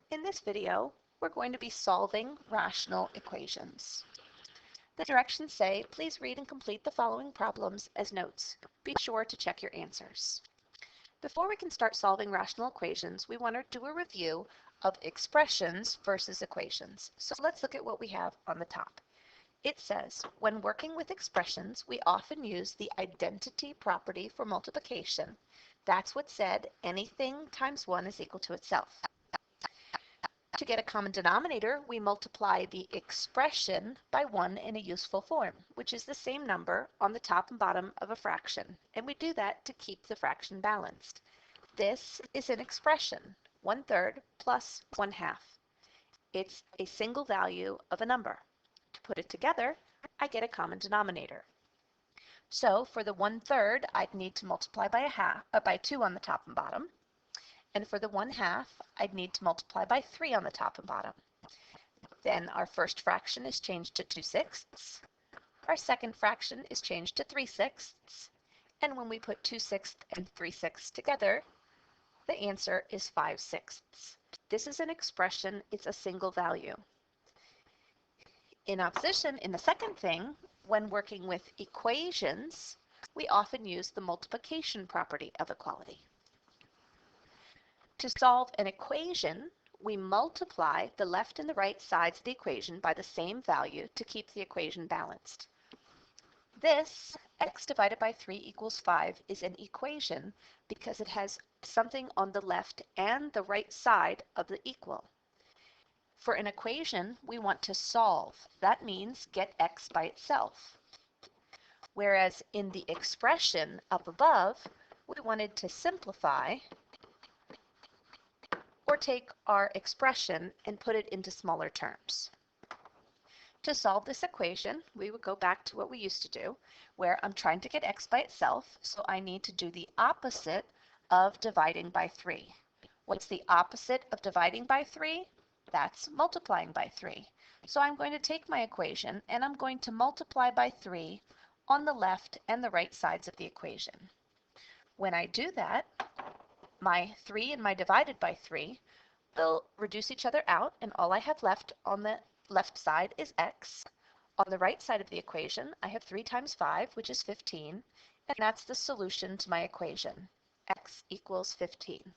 In this video, we're going to be solving rational equations. The directions say, please read and complete the following problems as notes. Be sure to check your answers. Before we can start solving rational equations, we want to do a review of expressions versus equations. So let's look at what we have on the top. It says, when working with expressions, we often use the identity property for multiplication. That's what said anything times 1 is equal to itself. To get a common denominator, we multiply the expression by 1 in a useful form, which is the same number on the top and bottom of a fraction, and we do that to keep the fraction balanced. This is an expression, 1/3 plus 1/2. It's a single value of a number. To put it together, I get a common denominator. So for the 1/3, I'd need to multiply by 2 on the top and bottom. And for the 1/2, I'd need to multiply by 3 on the top and bottom. Then our first fraction is changed to 2/6. Our second fraction is changed to 3/6. And when we put 2/6 and 3/6 together, the answer is 5/6. This is an expression, it's a single value. In opposition, in the second thing, when working with equations, we often use the multiplication property of equality. To solve an equation, we multiply the left and the right sides of the equation by the same value to keep the equation balanced. This, x divided by 3 equals 5, is an equation because it has something on the left and the right side of the equal. For an equation, we want to solve. That means get x by itself. Whereas in the expression up above, we wanted to simplify or take our expression and put it into smaller terms. To solve this equation, we would go back to what we used to do, where I'm trying to get x by itself, so I need to do the opposite of dividing by 3. What's the opposite of dividing by 3? That's multiplying by 3. So I'm going to take my equation and I'm going to multiply by 3 on the left and the right sides of the equation. When I do that, my 3 and my divided by 3 will reduce each other out, and all I have left on the left side is x. On the right side of the equation, I have 3 times 5, which is 15, and that's the solution to my equation. X equals 15.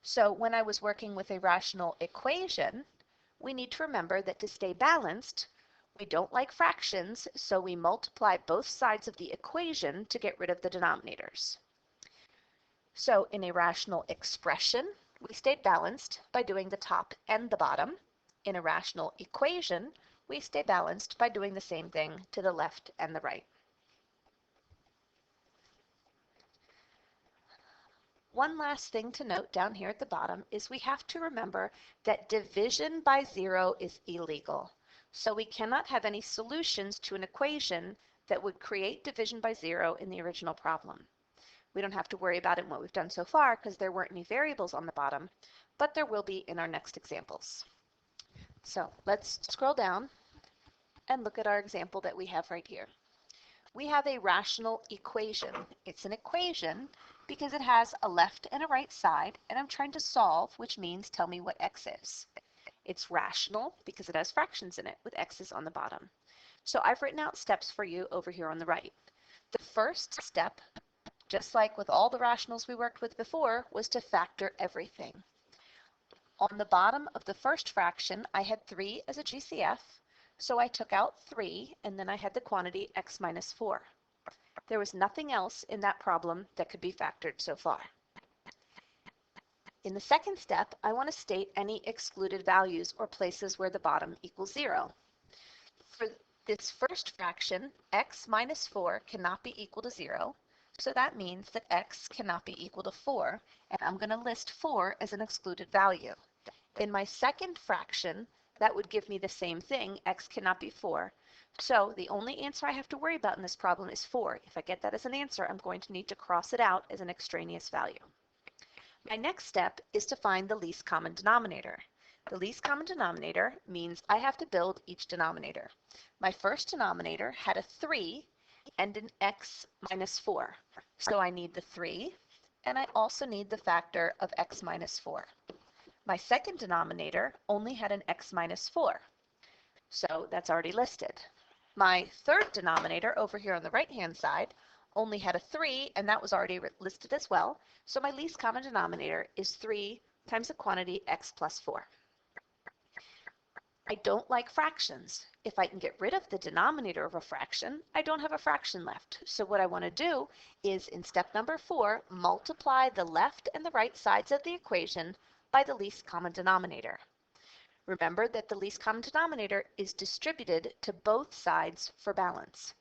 So when I was working with a rational equation, we need to remember that to stay balanced, we don't like fractions, so we multiply both sides of the equation to get rid of the denominators. So in a rational expression, we stayed balanced by doing the top and the bottom. In a rational equation, we stay balanced by doing the same thing to the left and the right. One last thing to note down here at the bottom is we have to remember that division by 0 is illegal. So we cannot have any solutions to an equation that would create division by 0 in the original problem. We don't have to worry about it in what we've done so far because there weren't any variables on the bottom, but there will be in our next examples. So let's scroll down and look at our example that we have right here. We have a rational equation. It's an equation because it has a left and a right side, and I'm trying to solve, which means tell me what x is. It's rational because it has fractions in it with x's on the bottom. So I've written out steps for you over here on the right. The first step, just like with all the rationals we worked with before, was to factor everything. On the bottom of the first fraction, I had 3 as a GCF, so I took out 3, and then I had the quantity x minus 4. There was nothing else in that problem that could be factored so far. In the second step, I want to state any excluded values or places where the bottom equals 0. For this first fraction, x minus 4 cannot be equal to 0. So that means that x cannot be equal to 4, and I'm going to list 4 as an excluded value. In my second fraction, that would give me the same thing, x cannot be 4. So the only answer I have to worry about in this problem is 4. If I get that as an answer, I'm going to need to cross it out as an extraneous value. My next step is to find the least common denominator. The least common denominator means I have to build each denominator. My first denominator had a 3 and an x minus 4. So I need the 3, and I also need the factor of x minus 4. My second denominator only had an x minus 4, so that's already listed. My third denominator over here on the right-hand side only had a 3, and that was already listed as well. So my least common denominator is 3 times the quantity x plus 4. I don't like fractions. If I can get rid of the denominator of a fraction, I don't have a fraction left. So what I want to do is, in step number 4, multiply the left and the right sides of the equation by the least common denominator. Remember that the least common denominator is distributed to both sides for balance.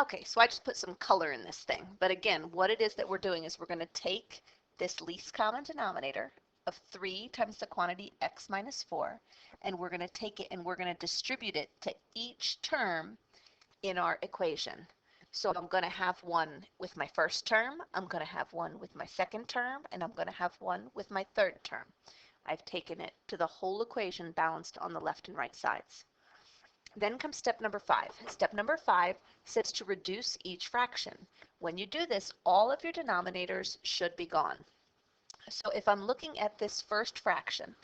Okay, so I just put some color in this thing. But again, what it is that we're doing is we're going to take this least common denominator of 3 times the quantity x minus 4, and we're going to take it and we're going to distribute it to each term in our equation. So I'm going to have one with my first term, I'm going to have one with my second term, and I'm going to have one with my third term. I've taken it to the whole equation balanced on the left and right sides. Then comes step number 5. Step number 5 says to reduce each fraction. When you do this, all of your denominators should be gone. So if I'm looking at this first fraction,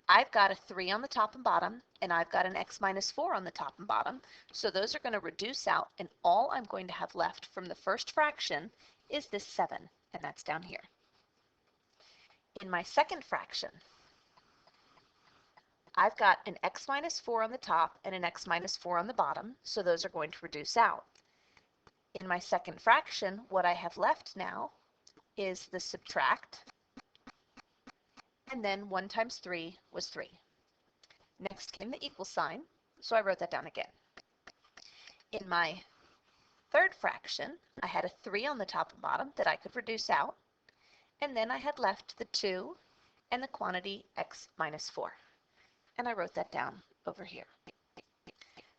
I've got a 3 on the top and bottom, and I've got an x minus 4 on the top and bottom. So those are going to reduce out, and all I'm going to have left from the first fraction is this 7, and that's down here. In my second fraction, I've got an x minus 4 on the top and an x minus 4 on the bottom, so those are going to reduce out. In my second fraction, what I have left now is the subtract, and then 1 times 3 was 3. Next came the equal sign, so I wrote that down again. In my third fraction, I had a 3 on the top and bottom that I could reduce out, and then I had left the 2 and the quantity x minus 4. And I wrote that down over here.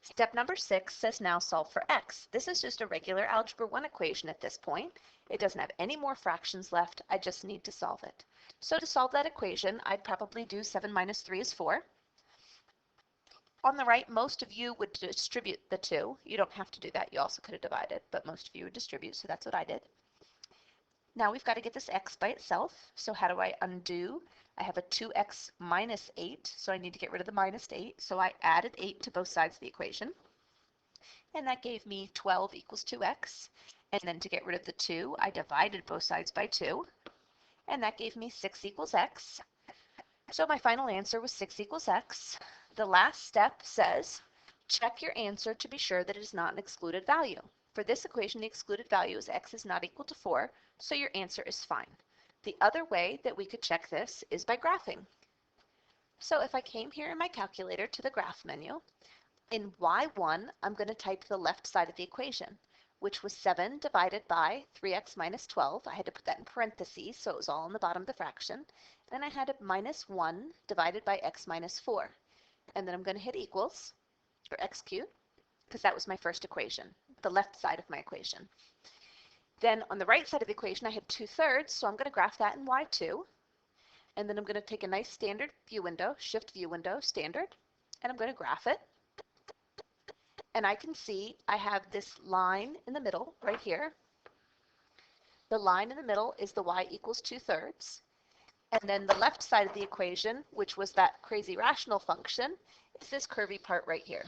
Step number 6 says now solve for x. This is just a regular Algebra 1 equation at this point. It doesn't have any more fractions left. I just need to solve it. So to solve that equation, I'd probably do 7 minus 3 is 4. On the right, most of you would distribute the 2. You don't have to do that. You also could have divided, but most of you would distribute, so that's what I did. Now we've got to get this x by itself. So how do I undo? I have a 2x minus 8, so I need to get rid of the minus 8. So I added 8 to both sides of the equation. And that gave me 12 equals 2x. And then to get rid of the 2, I divided both sides by 2. And that gave me 6 equals x. So my final answer was 6 equals x. The last step says, check your answer to be sure that it is not an excluded value. For this equation, the excluded value is x is not equal to 4, so your answer is fine. The other way that we could check this is by graphing. So if I came here in my calculator to the graph menu, in y1, I'm going to type the left side of the equation, which was 7 divided by 3x minus 12. I had to put that in parentheses, so it was all on the bottom of the fraction. Then I had a minus 1 divided by x minus 4. And then I'm going to hit equals, or x cubed, because that was my first equation, the left side of my equation. Then on the right side of the equation, I had 2/3, so I'm going to graph that in y2. And then I'm going to take a nice standard view window, shift view window, standard, and I'm going to graph it. And I can see I have this line in the middle right here. The line in the middle is the y equals 2/3. And then the left side of the equation, which was that crazy rational function, is this curvy part right here.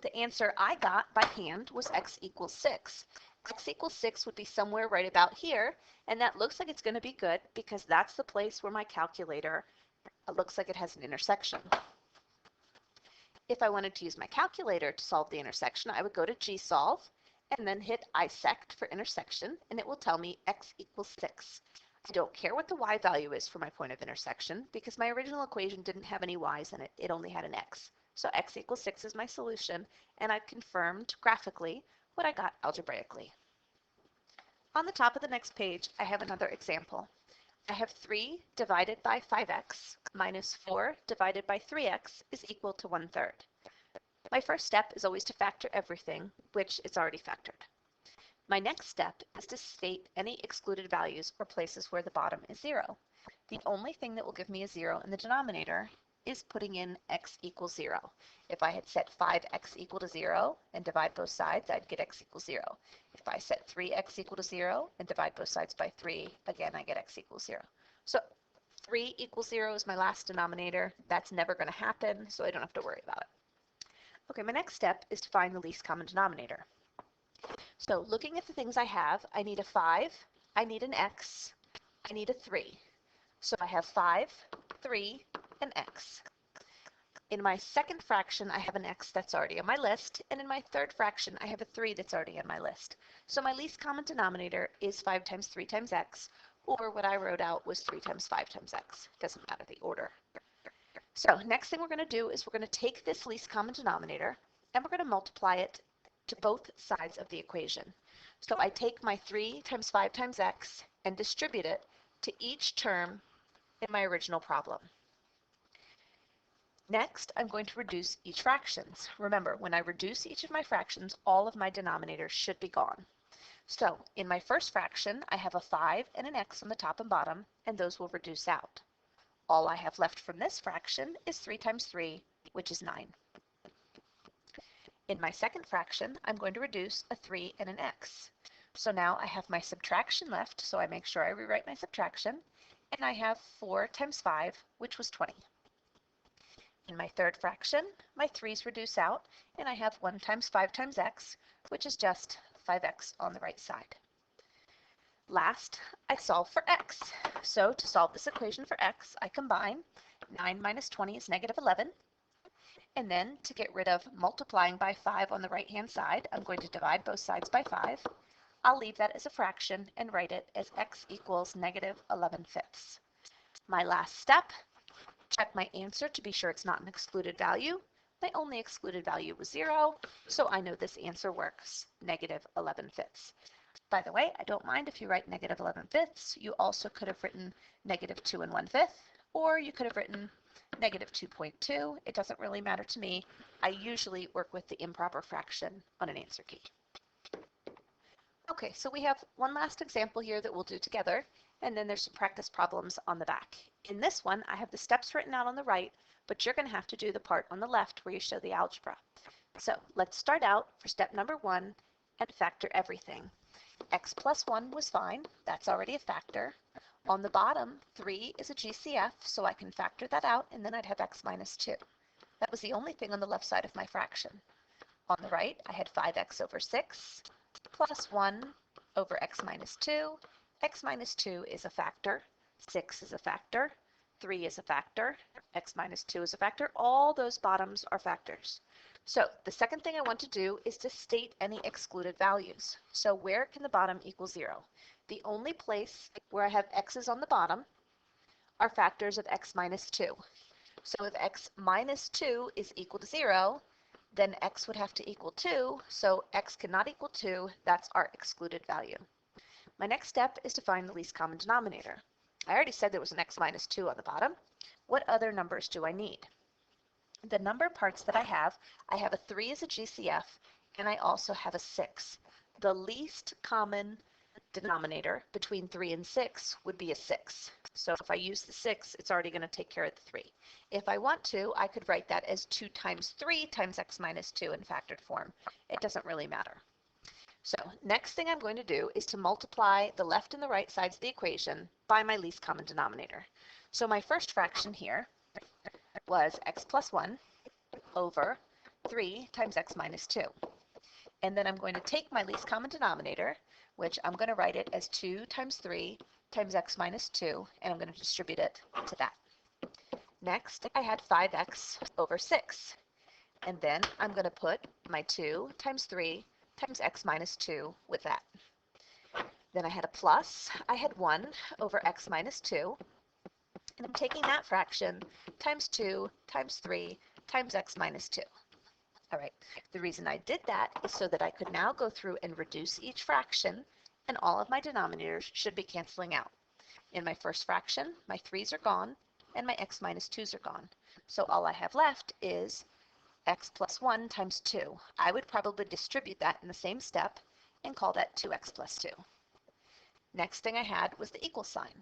The answer I got by hand was x equals 6. X equals 6 would be somewhere right about here, and that looks like it's going to be good because that's the place where my calculator looks like it has an intersection. If I wanted to use my calculator to solve the intersection, I would go to GSolve and then hit isect for intersection, and it will tell me x equals 6. I don't care what the y value is for my point of intersection because my original equation didn't have any y's in it. It only had an x. So x equals 6 is my solution, and I've confirmed graphically what I got algebraically. On the top of the next page, I have another example. I have 3 divided by 5x minus 4 divided by 3x is equal to 1/3. My first step is always to factor everything, which it's already factored. My next step is to state any excluded values or places where the bottom is 0. The only thing that will give me a 0 in the denominator is putting in x equals 0. If I had set 5x equal to 0 and divide both sides, I'd get x equals 0. If I set 3x equal to 0 and divide both sides by 3, again, I get x equals 0. So 3 equals 0 is my last denominator. That's never going to happen, so I don't have to worry about it. Okay, my next step is to find the least common denominator. So looking at the things I have, I need a 5, I need an x, I need a 3. So I have 5, 3, and x. In my second fraction, I have an x that's already on my list, and in my third fraction, I have a 3 that's already on my list. So my least common denominator is 5 times 3 times x, or what I wrote out was 3 times 5 times x. Doesn't matter the order. So next thing we're going to do is we're going to take this least common denominator, and we're going to multiply it to both sides of the equation. So I take my 3 times 5 times x and distribute it to each term in my original problem. Next, I'm going to reduce each fractions. Remember, when I reduce each of my fractions, all of my denominators should be gone. So, in my first fraction, I have a 5 and an x on the top and bottom, and those will reduce out. All I have left from this fraction is 3 times 3, which is 9. In my second fraction, I'm going to reduce a 3 and an x. So now I have my subtraction left, so I make sure I rewrite my subtraction, and I have 4 times 5, which was 20. In my third fraction, my 3's reduce out, and I have 1 times 5 times x, which is just 5x on the right side. Last, I solve for x. So to solve this equation for x, I combine 9 minus 20 is negative 11. And then to get rid of multiplying by 5 on the right-hand side, I'm going to divide both sides by 5. I'll leave that as a fraction and write it as x equals negative 11/5. My last step, check my answer to be sure it's not an excluded value. My only excluded value was 0, so I know this answer works, negative 11/5. By the way, I don't mind if you write negative 11/5. You also could have written negative 2 1/5, or you could have written negative 2.2. It doesn't really matter to me. I usually work with the improper fraction on an answer key. Okay, so we have one last example here that we'll do together, and then there's some practice problems on the back. In this one, I have the steps written out on the right, but you're going to have to do the part on the left where you show the algebra. So let's start out for step number 1 and factor everything. X plus 1 was fine. That's already a factor. On the bottom, 3 is a GCF, so I can factor that out, and then I'd have x minus 2. That was the only thing on the left side of my fraction. On the right, I had 5x over 6 plus 1 over x minus 2. X minus 2 is a factor. 6 is a factor. 3 is a factor. X minus 2 is a factor. All those bottoms are factors. So the second thing I want to do is to state any excluded values. So where can the bottom equal 0? The only place where I have x's on the bottom are factors of x minus 2. So if x minus 2 is equal to 0, then x would have to equal 2, so x cannot equal 2. That's our excluded value. My next step is to find the least common denominator. I already said there was an x minus 2 on the bottom. What other numbers do I need? The number parts that I have a 3 as a GCF, and I also have a 6. The least common denominator between 3 and 6 would be a 6. So if I use the 6, it's already going to take care of the 3. If I want to, I could write that as 2 times 3 times x minus 2 in factored form. It doesn't really matter. So next thing I'm going to do is to multiply the left and the right sides of the equation by my least common denominator. So my first fraction here was x plus 1 over 3 times x minus 2. And then I'm going to take my least common denominator, which I'm going to write it as 2 times 3 times x minus 2, and I'm going to distribute it to that. Next, I had 5x over 6. And then I'm going to put my 2 times 3 times x minus 2 with that. Then I had a plus. I had 1 over x minus 2. And I'm taking that fraction times 2 times 3 times x minus 2. All right, the reason I did that is so that I could now go through and reduce each fraction, and all of my denominators should be canceling out. In my first fraction, my 3's are gone, and my x minus 2's are gone. So all I have left is x plus 1 times 2. I would probably distribute that in the same step and call that 2x plus 2. Next thing I had was the equal sign.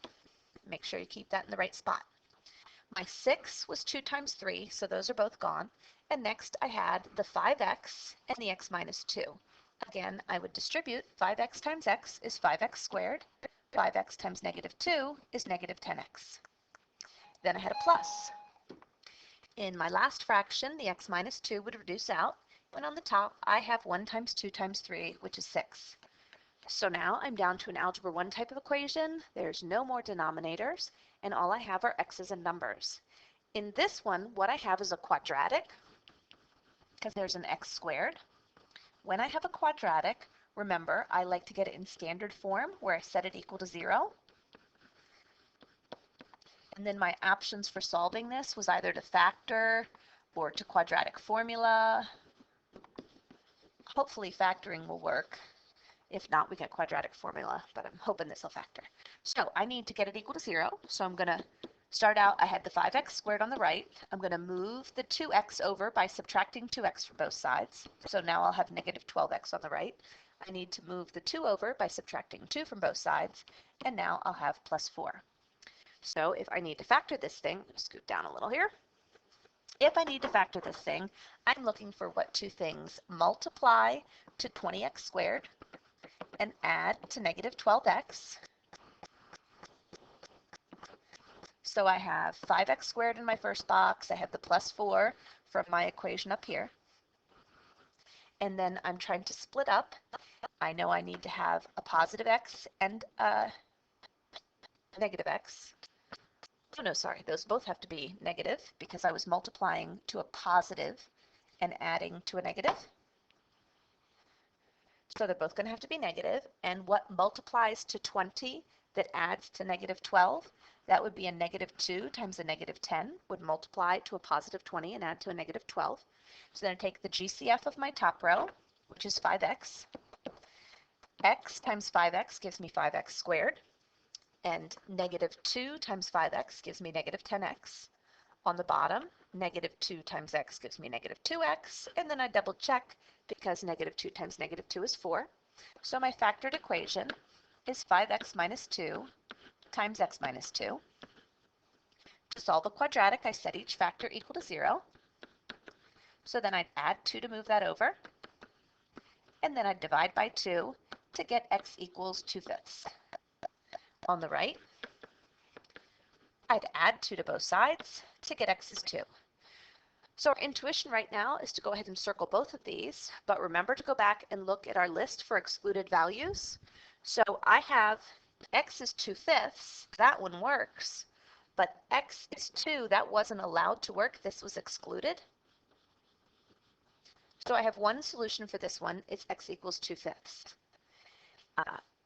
Make sure you keep that in the right spot. My 6 was 2 times 3, so those are both gone. And next I had the 5x and the x minus 2. Again, I would distribute 5x times x is 5x squared. 5x times negative 2 is negative 10x. Then I had a plus. In my last fraction, the x minus 2 would reduce out, and on the top I have 1 times 2 times 3, which is 6. So now I'm down to an algebra 1 type of equation. There's no more denominators, and all I have are x's and numbers. In this one, what I have is a quadratic, because there's an x squared. When I have a quadratic, remember, I like to get it in standard form, where I set it equal to 0. And then my options for solving this was either to factor or to quadratic formula. Hopefully factoring will work. If not, we get quadratic formula, but I'm hoping this will factor. So I need to get it equal to 0. So I'm going to start out, I had the 5x squared on the right. I'm going to move the 2x over by subtracting 2x from both sides. So now I'll have negative 12x on the right. I need to move the 2 over by subtracting 2 from both sides. And now I'll have plus 4. So if I need to factor this thing, scoot down a little here. If I need to factor this thing, I'm looking for what two things multiply to 20x squared and add to negative 12x. So I have 5x squared in my first box. I have the plus 4 from my equation up here. And then I'm trying to split up. I know I need to have a positive x and a negative x. Oh no, sorry, those both have to be negative because I was multiplying to a positive and adding to a negative. So they're both going to have to be negative. And what multiplies to 20 that adds to negative 12? That would be a negative 2 times a negative 10 would multiply to a positive 20 and add to a negative 12. So then I take the GCF of my top row, which is 5x. X times 5x gives me 5x squared. And negative 2 times 5x gives me negative 10x. On the bottom, negative 2 times x gives me negative 2x, and then I double check because negative 2 times negative 2 is 4. So my factored equation is 5x minus 2 times x minus 2. To solve a quadratic, I set each factor equal to 0. So then I'd add 2 to move that over, and then I'd divide by 2 to get x equals 2/5. On the right, I'd add 2 to both sides to get x is 2. So our intuition right now is to go ahead and circle both of these, but remember to go back and look at our list for excluded values. So I have x is 2/5, that one works, but x is 2, that wasn't allowed to work, this was excluded. So I have one solution for this one, it's x equals 2/5.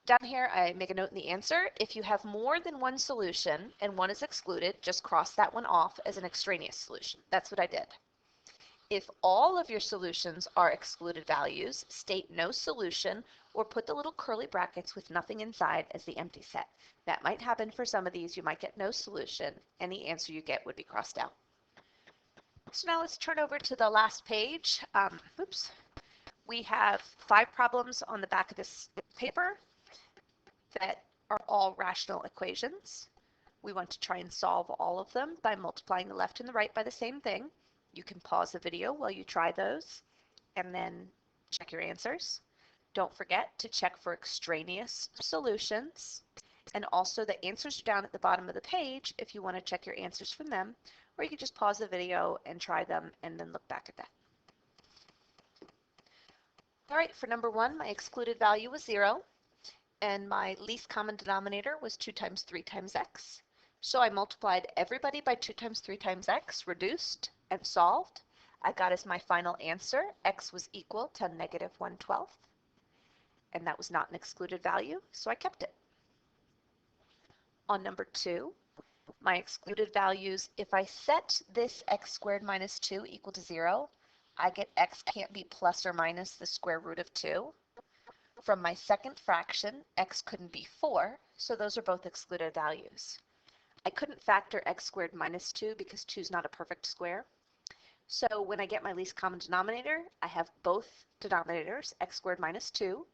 Down here, I make a note in the answer. If you have more than one solution and one is excluded, just cross that one off as an extraneous solution. That's what I did. If all of your solutions are excluded values, state no solution or put the little curly brackets with nothing inside as the empty set. That might happen for some of these. You might get no solution. Any answer you get would be crossed out. So now let's turn over to the last page. We have 5 problems on the back of this paper that are all rational equations. We want to try and solve all of them by multiplying the left and the right by the same thing. You can pause the video while you try those and then check your answers. Don't forget to check for extraneous solutions, and also the answers are down at the bottom of the page if you want to check your answers from them, or you can just pause the video and try them and then look back at that. All right, for number 1, my excluded value was 0. And my least common denominator was 2 times 3 times x. So I multiplied everybody by 2 times 3 times x, reduced, and solved. I got as my final answer, x was equal to negative 1/12. And that was not an excluded value, so I kept it. On number 2, my excluded values, if I set this x squared minus 2 equal to 0, I get x can't be plus or minus the square root of 2. From my second fraction, x couldn't be 4, so those are both excluded values. I couldn't factor x squared minus 2 because 2 is not a perfect square. So when I get my least common denominator, I have both denominators, x squared minus 2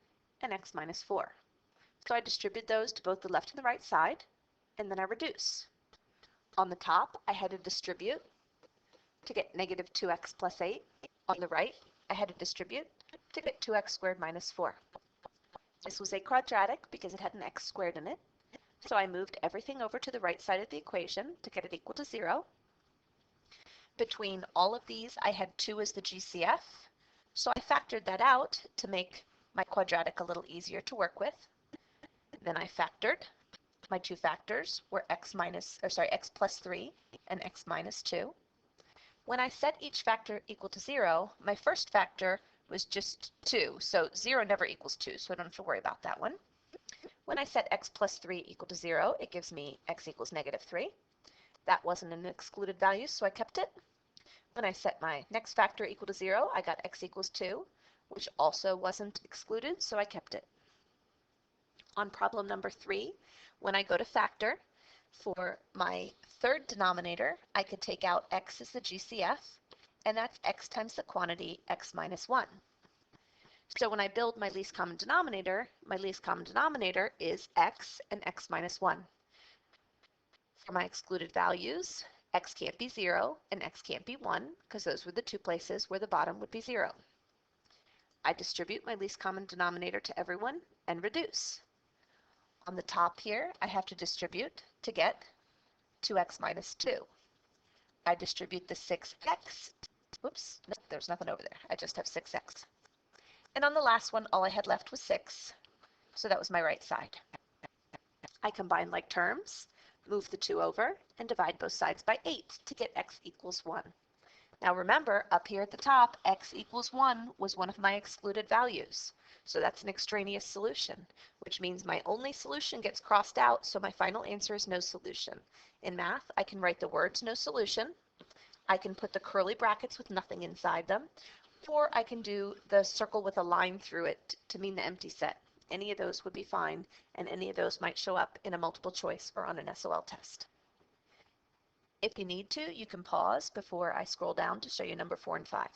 and x minus 4. So I distribute those to both the left and the right side, and then I reduce. On the top, I had to distribute to get negative 2x plus 8. On the right, I had to distribute to get 2x squared minus 4. This was a quadratic because it had an x squared in it. So I moved everything over to the right side of the equation to get it equal to 0. Between all of these, I had 2 as the GCF, so I factored that out to make my quadratic a little easier to work with. Then I factored. My two factors were x plus 3 and x minus 2. When I set each factor equal to 0, my first factor was just 2, so 0 never equals 2, so I don't have to worry about that one. When I set x plus 3 equal to 0, it gives me x equals negative 3. That wasn't an excluded value, so I kept it. When I set my next factor equal to 0, I got x equals 2, which also wasn't excluded, so I kept it. On problem number 3, when I go to factor, for my third denominator, I could take out x as the GCF, and that's x times the quantity x minus 1. So when I build my least common denominator is x and x minus 1. For my excluded values, x can't be 0 and x can't be 1 because those were the two places where the bottom would be 0. I distribute my least common denominator to everyone and reduce. On the top here, I have to distribute to get 2x minus 2. I distribute the 6x. Oops, nope, there's nothing over there. I just have 6x. And on the last one, all I had left was 6, so that was my right side. I combine like terms, move the 2 over, and divide both sides by 8 to get x equals 1. Now remember, up here at the top, x equals 1 was one of my excluded values. So that's an extraneous solution, which means my only solution gets crossed out, so my final answer is no solution. In math, I can write the words no solution, I can put the curly brackets with nothing inside them, or I can do the circle with a line through it to mean the empty set. Any of those would be fine, and any of those might show up in a multiple choice or on an SOL test. If you need to, you can pause before I scroll down to show you number 4 and 5.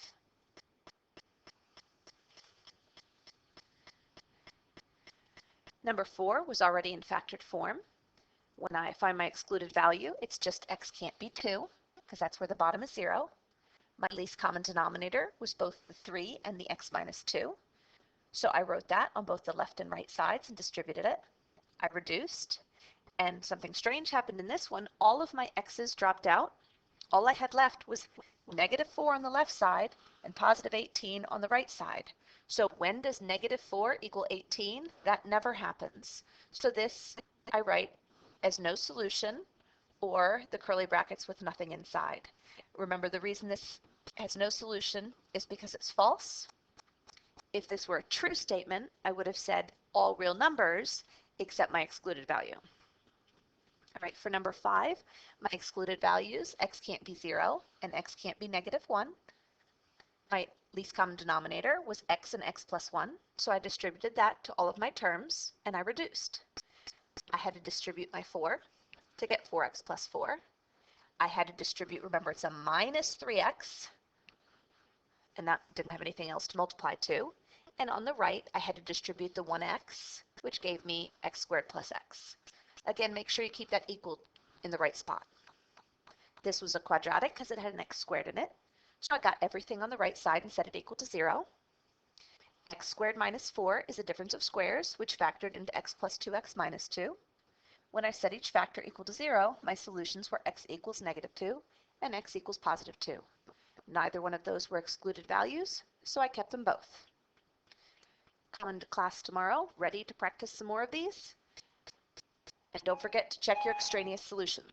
Number 4 was already in factored form. When I find my excluded value, it's just x can't be 2, because that's where the bottom is 0. My least common denominator was both the 3 and the x minus 2. So I wrote that on both the left and right sides and distributed it. I reduced, and something strange happened in this one. All of my x's dropped out. All I had left was negative 4 on the left side and positive 18 on the right side. So when does negative 4 equal 18? That never happens. So this I write as no solution, or the curly brackets with nothing inside. Remember, the reason this has no solution is because it's false. If this were a true statement, I would have said all real numbers except my excluded value. All right, for number 5, my excluded values, x can't be 0 and x can't be negative 1. My least common denominator was x and x plus 1, so I distributed that to all of my terms, and I reduced. I had to distribute my 4 to get 4x plus 4. I had to distribute, remember it's a minus 3x, and that didn't have anything else to multiply to. And on the right, I had to distribute the 1x, which gave me x squared plus x. Again, make sure you keep that equal in the right spot. This was a quadratic because it had an x squared in it. So I got everything on the right side and set it equal to 0. X squared minus 4 is a difference of squares, which factored into x plus 2x minus 2. When I set each factor equal to 0, my solutions were x equals negative 2 and x equals positive 2. Neither one of those were excluded values, so I kept them both. Come into class tomorrow, ready to practice some more of these? And don't forget to check your extraneous solutions.